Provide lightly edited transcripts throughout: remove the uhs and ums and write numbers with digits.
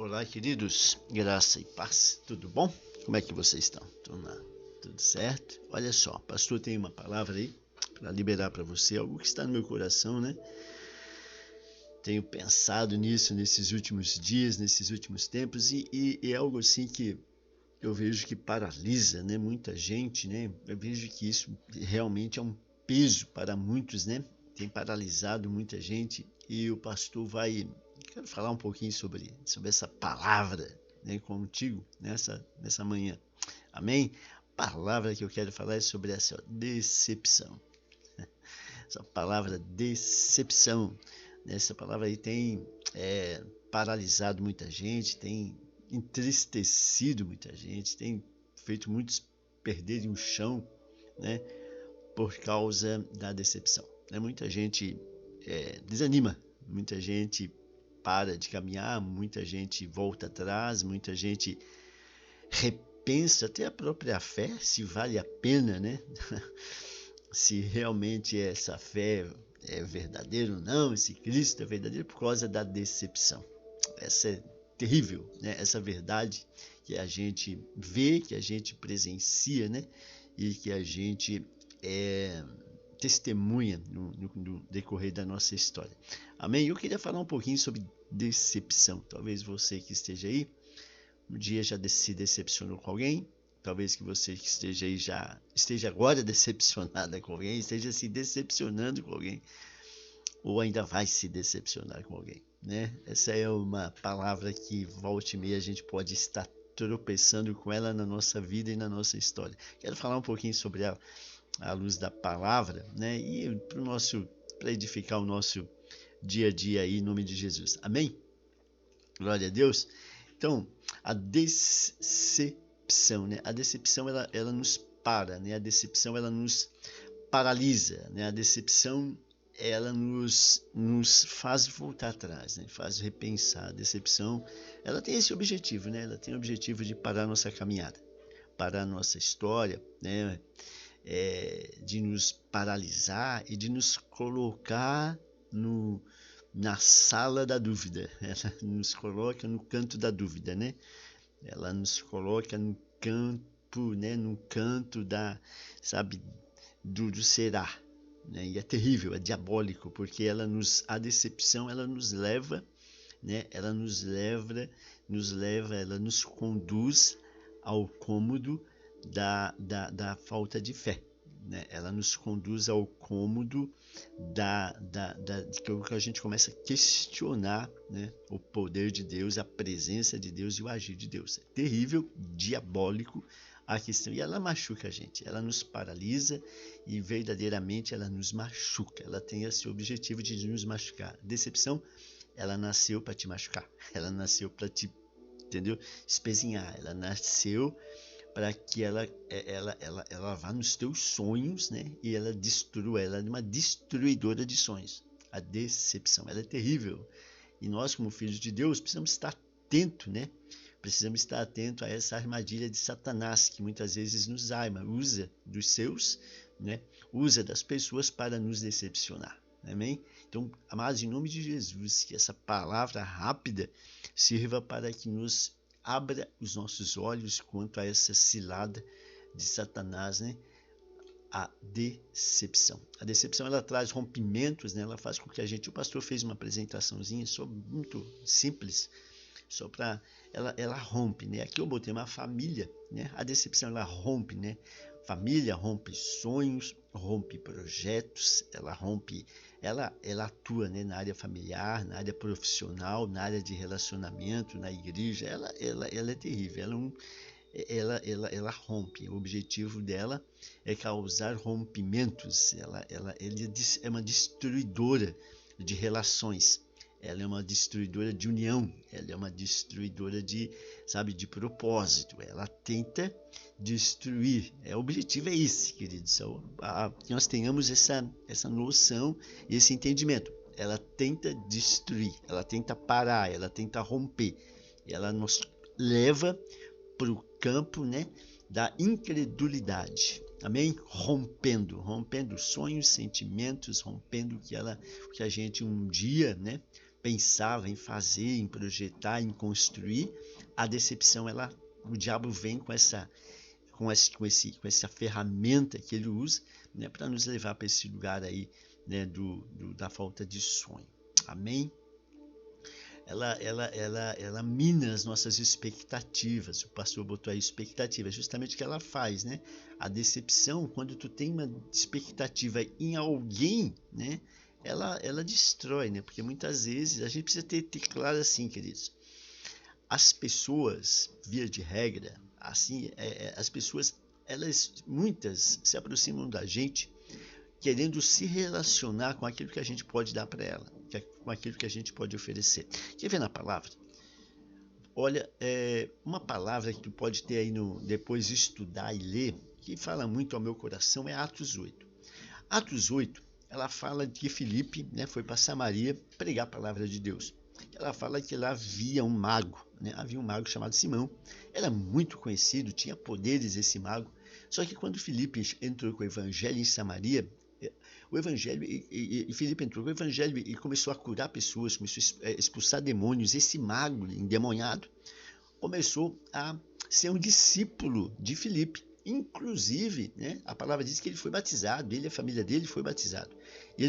Olá, queridos, graça e paz, tudo bom? Como é que vocês estão? Tudo certo? Olha só, pastor tem uma palavra aí para liberar para você, algo que está no meu coração, né? Tenho pensado nisso nesses últimos dias, nesses últimos tempos e é algo assim que eu vejo que paralisa, né? Muita gente, né? Eu vejo que isso realmente é um peso para muitos, né? Tem paralisado muita gente e o pastor quero falar um pouquinho sobre essa palavra, né, contigo nessa manhã. Amém? A palavra que eu quero falar é sobre essa decepção. Essa palavra decepção. Essa palavra aí tem paralisado muita gente, tem entristecido muita gente, tem feito muitos perderem o chão, né, por causa da decepção. Muita gente desanima, muita gente para de caminhar, muita gente volta atrás, muita gente repensa até a própria fé, se vale a pena, né? Se realmente essa fé é verdadeira ou não, se Cristo é verdadeiro, por causa da decepção. Essa é terrível, né? Essa verdade que a gente vê, que a gente presencia, né? E que a gente testemunha no decorrer da nossa história. Amém? Eu queria falar um pouquinho sobre decepção. Talvez você que esteja aí, um dia já se decepcionou com alguém, talvez que você que esteja aí já esteja agora decepcionada com alguém, esteja se decepcionando com alguém, ou ainda vai se decepcionar com alguém, né? Essa é uma palavra que volta e meia a gente pode estar tropeçando com ela na nossa vida e na nossa história. Quero falar um pouquinho sobre ela à luz da palavra, né? E para edificar o nosso dia a dia aí, em nome de Jesus. Amém? Glória a Deus. Então, a decepção, né? A decepção ela nos para, né? A decepção ela nos paralisa, né? A decepção ela nos faz voltar atrás, né? Faz repensar. A decepção ela tem esse objetivo, né? Ela tem o objetivo de parar a nossa caminhada, parar a nossa história, né? De nos paralisar e de nos colocar na sala da dúvida. Ela nos coloca no canto da dúvida, né? Ela nos coloca no campo, né? No canto do será, né? E é terrível, é diabólico, porque ela nos leva, né? Ela nos conduz ao cômodo da falta de fé, né? Ela nos conduz ao cômodo que a gente começa a questionar, né, o poder de Deus, a presença de Deus e o agir de Deus. É terrível, diabólico a questão, e ela machuca a gente, ela nos paralisa e verdadeiramente ela nos machuca, ela tem esse objetivo de nos machucar. Decepção, ela nasceu para te machucar, ela nasceu para te, entendeu? Espezinhar, ela nasceu para que ela vá nos teus sonhos, né? E ela destrua, ela é uma destruidora de sonhos. A decepção, ela é terrível. E nós, como filhos de Deus, precisamos estar atento, né? Precisamos estar atento a essa armadilha de Satanás, que muitas vezes nos arma, usa dos seus, né? Usa das pessoas para nos decepcionar. Amém? Então, amados, em nome de Jesus, que essa palavra rápida sirva para que nos abra os nossos olhos quanto a essa cilada de Satanás, né? A decepção. A decepção ela traz rompimentos, né? Ela faz com que o pastor fez uma apresentaçãozinha muito simples, só para ela rompe, né? Aqui eu botei uma família, né? A decepção ela rompe, né? Família rompe sonhos, rompe projetos, ela atua, né, na área familiar, na área profissional, na área de relacionamento, na igreja. Ela é terrível, ela rompe. O objetivo dela é causar rompimentos. Ela é uma destruidora de relações. Ela é uma destruidora de união, ela é uma destruidora de propósito. Ela tenta destruir. O objetivo é esse, queridos. Que nós tenhamos essa noção e esse entendimento. Ela tenta destruir, ela tenta parar, ela tenta romper. Ela nos leva para o campo, né, da incredulidade. Amém? Rompendo sonhos, sentimentos, rompendo o que a gente um dia, né, pensava em fazer, em projetar, em construir, a decepção, o diabo vem com essa ferramenta que ele usa, né, para nos levar para esse lugar aí, né, da falta de sonho. Amém? Ela mina as nossas expectativas. O pastor botou aí expectativa, é justamente o que ela faz, né? A decepção, quando tu tem uma expectativa em alguém, né? Ela destrói, né? Porque muitas vezes a gente precisa ter claro assim, queridos. As pessoas, via de regra, assim, as pessoas, muitas se aproximam da gente querendo se relacionar com aquilo que a gente pode dar para ela, com aquilo que a gente pode oferecer. Quer ver na palavra? Olha, uma palavra que tu pode ter aí depois estudar e ler, que fala muito ao meu coração, é Atos 8. Atos 8, ela fala de que Filipe, né, foi para Samaria pregar a palavra de Deus. Ela fala que lá havia um mago, né? Havia um mago chamado Simão, era muito conhecido, tinha poderes esse mago, só que quando Filipe entrou com o evangelho em Samaria, o evangelho, e Filipe entrou com o evangelho e começou a curar pessoas, começou a expulsar demônios, esse mago endemoniado começou a ser um discípulo de Filipe. Inclusive, né, a palavra diz que ele foi batizado, ele e a família dele foi batizado. E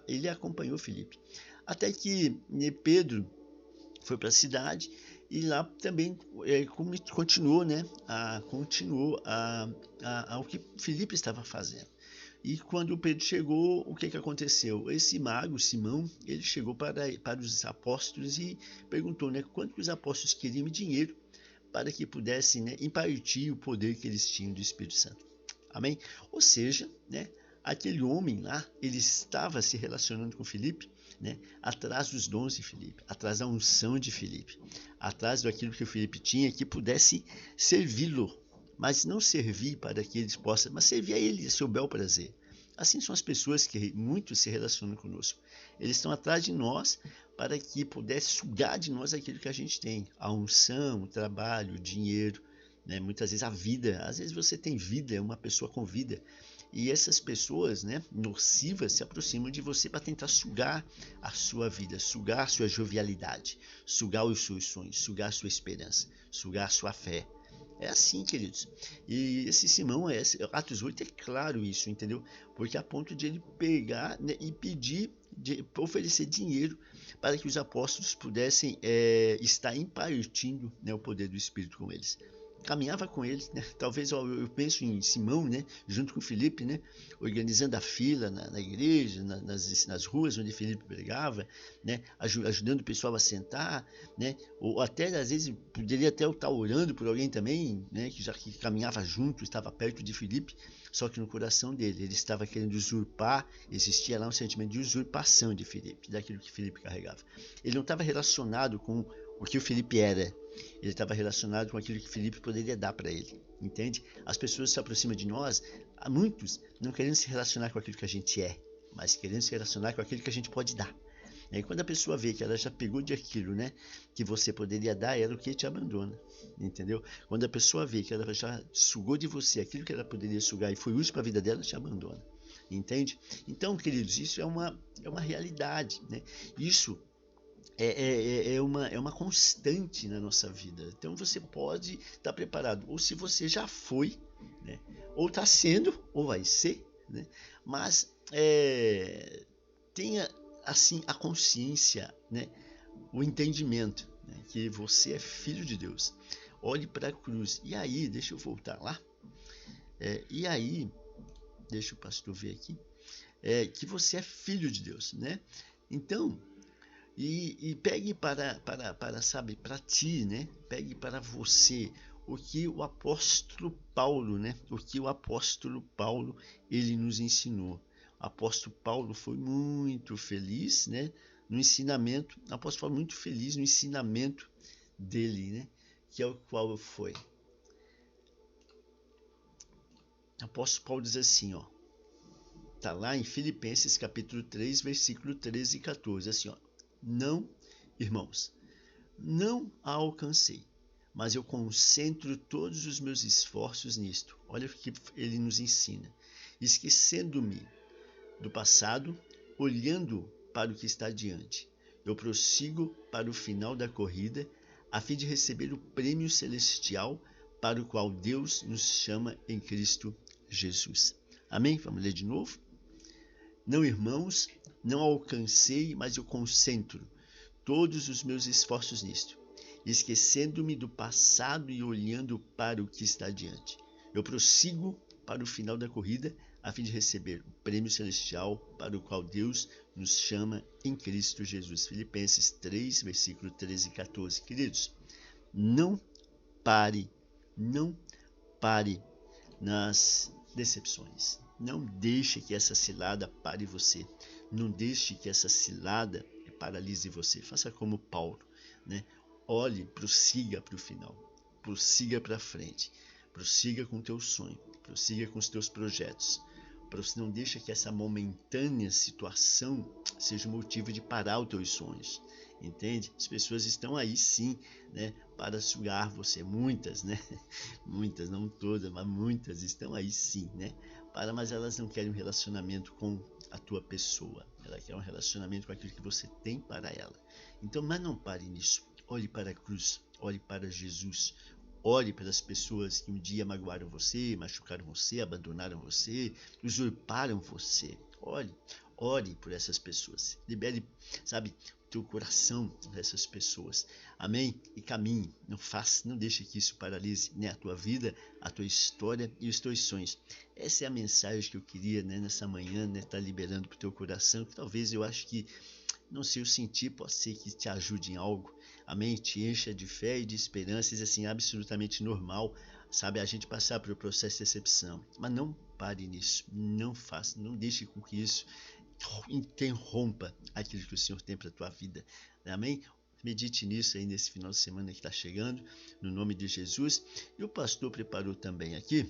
ele acompanhou Filipe. Até que Pedro foi para a cidade e lá também continuou, né, o que Filipe estava fazendo. E quando Pedro chegou, o que aconteceu? Esse mago, Simão, ele chegou para os apóstolos e perguntou, né, quanto os apóstolos queriam dinheiro para que pudessem, né, impartir o poder que eles tinham do Espírito Santo. Amém? Ou seja, né, aquele homem lá, ele estava se relacionando com Filipe, né, atrás dos dons de Filipe, atrás da unção de Filipe, atrás daquilo que o Filipe tinha, que pudesse servi-lo, mas não servir para que eles possam, mas servir a ele a seu bel prazer. Assim são as pessoas que muito se relacionam conosco. Eles estão atrás de nós para que pudesse sugar de nós aquilo que a gente tem, a unção, o trabalho, o dinheiro, né? Muitas vezes a vida. Às vezes você tem vida, é uma pessoa com vida, e essas pessoas, né, nocivas se aproximam de você para tentar sugar a sua vida, sugar a sua jovialidade, sugar os seus sonhos, sugar a sua esperança, sugar a sua fé. É assim, queridos. E esse Simão, Atos 8 é claro isso, entendeu? Porque a ponto de ele pegar, né, e pedir, oferecer dinheiro para que os apóstolos pudessem estar impartindo, né, o poder do Espírito com eles. Caminhava com eles, né? Talvez eu penso em Simão, né, junto com Filipe, né, organizando a fila na igreja, nas ruas onde Filipe pregava, né, ajudando o pessoal a sentar, né, ou até às vezes poderia até estar orando por alguém também, né, que caminhava junto, estava perto de Filipe, só que no coração dele ele estava querendo usurpar, existia lá um sentimento de usurpação de Filipe, daquilo que Filipe carregava. Ele não estava relacionado com o que o Filipe era, ele estava relacionado com aquilo que Filipe poderia dar para ele, entende? As pessoas se aproximam de nós, muitos não querendo se relacionar com aquilo que a gente é, mas querendo se relacionar com aquilo que a gente pode dar. E quando a pessoa vê que ela já pegou de aquilo, né, que você poderia dar, ela o que te abandona, entendeu? Quando a pessoa vê que ela já sugou de você aquilo que ela poderia sugar e foi útil para a vida dela, te abandona, entende? Então, queridos, isso é uma realidade, né? Isso é uma constante na nossa vida. Então você pode estar preparado, ou se você já foi, né, ou está sendo, ou vai ser, né, mas tenha assim a consciência, né, o entendimento, né, que você é filho de Deus. Olhe para a cruz. E aí, deixa eu voltar lá. E aí, deixa o pastor ver aqui. Que você é filho de Deus, né? Então, e pegue sabe, para ti, né? Pegue para você o que o apóstolo Paulo, né? O que o apóstolo Paulo ele nos ensinou. O apóstolo Paulo foi muito feliz, né? No ensinamento, o apóstolo Paulo muito feliz no ensinamento dele, né? Que é o qual foi. O apóstolo Paulo diz assim, ó. Tá lá em Filipenses capítulo 3, versículo 13 e 14, assim, ó. Não, irmãos, não a alcancei, mas eu concentro todos os meus esforços nisto. Olha o que ele nos ensina. Esquecendo-me do passado, olhando para o que está diante. eu prossigo para o final da corrida, a fim de receber o prêmio celestial para o qual Deus nos chama em Cristo Jesus. Amém? Vamos ler de novo? Não, irmãos, não alcancei, mas eu concentro todos os meus esforços nisto, esquecendo-me do passado e olhando para o que está adiante. Eu prossigo para o final da corrida, a fim de receber o prêmio celestial para o qual Deus nos chama em Cristo Jesus. Filipenses 3, versículo 13 e 14. Queridos, não pare nas decepções. Não deixe que essa cilada pare você. Não deixe que essa cilada paralise você. Faça como Paulo, né? Olhe, prossiga para o final. Prossiga para frente. Prossiga com o teu sonho. Prossiga com os teus projetos. Não deixa que essa momentânea situação seja motivo de parar os teus sonhos. Entende? As pessoas estão aí sim, né, para sugar você. Muitas, né? Muitas, não todas, mas muitas estão aí sim, né? Mas elas não querem um relacionamento com a tua pessoa. Ela quer um relacionamento com aquilo que você tem para ela. Então, mas não pare nisso. Olhe para a cruz, olhe para Jesus. Olhe para as pessoas que um dia magoaram você, machucaram você, abandonaram você, usurparam você. Ore por essas pessoas. Libere, sabe, o teu coração para essas pessoas. Amém? E caminhe. Não deixe que isso paralise, né, a tua vida, a tua história e os teus sonhos. Essa é a mensagem que eu queria, né, nessa manhã, né, estar liberando para o teu coração. Que talvez eu acho que, não sei, eu senti, pode ser que te ajude em algo. Amém? Te encha de fé e de esperanças, assim, absolutamente normal, sabe, a gente passar pelo processo de decepção. Mas não pare nisso, não faça, não deixe com que isso interrompa aquilo que o Senhor tem para a tua vida. Amém? Medite nisso aí nesse final de semana que está chegando, no nome de Jesus. E o pastor preparou também aqui.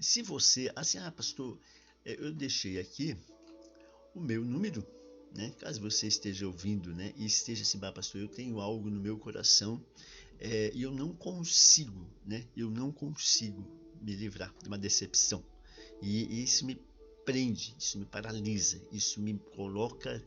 Se você, assim, pastor, eu deixei aqui o meu número, né? Caso você esteja ouvindo, né, e esteja assim, pastor, eu tenho algo no meu coração e eu não consigo, né? Eu não consigo me livrar de uma decepção. E isso me prende, isso me paralisa, isso me coloca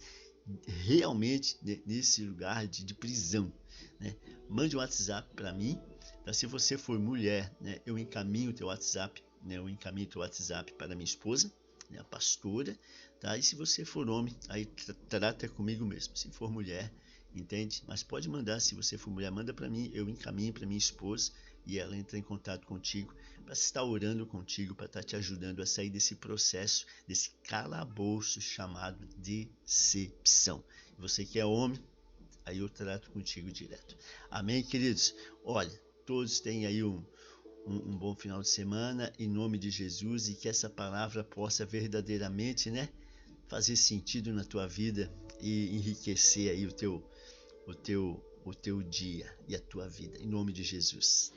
realmente nesse lugar de prisão, né? Mande um WhatsApp para mim, tá? Se você for mulher, né, eu encaminho o teu WhatsApp, né, eu encaminho o teu WhatsApp para minha esposa, né, a pastora, tá? E se você for homem, aí trata comigo mesmo. Se for mulher, entende? Mas pode mandar, se você for mulher, manda para mim, eu encaminho para minha esposa e ela entra em contato contigo para estar orando contigo, para estar te ajudando a sair desse processo, desse calabouço chamado decepção. Você que é homem, aí eu trato contigo direto. Amém, queridos? Olha, todos têm aí um bom final de semana, em nome de Jesus, e que essa palavra possa verdadeiramente, né, fazer sentido na tua vida e enriquecer aí o teu dia e a tua vida, em nome de Jesus.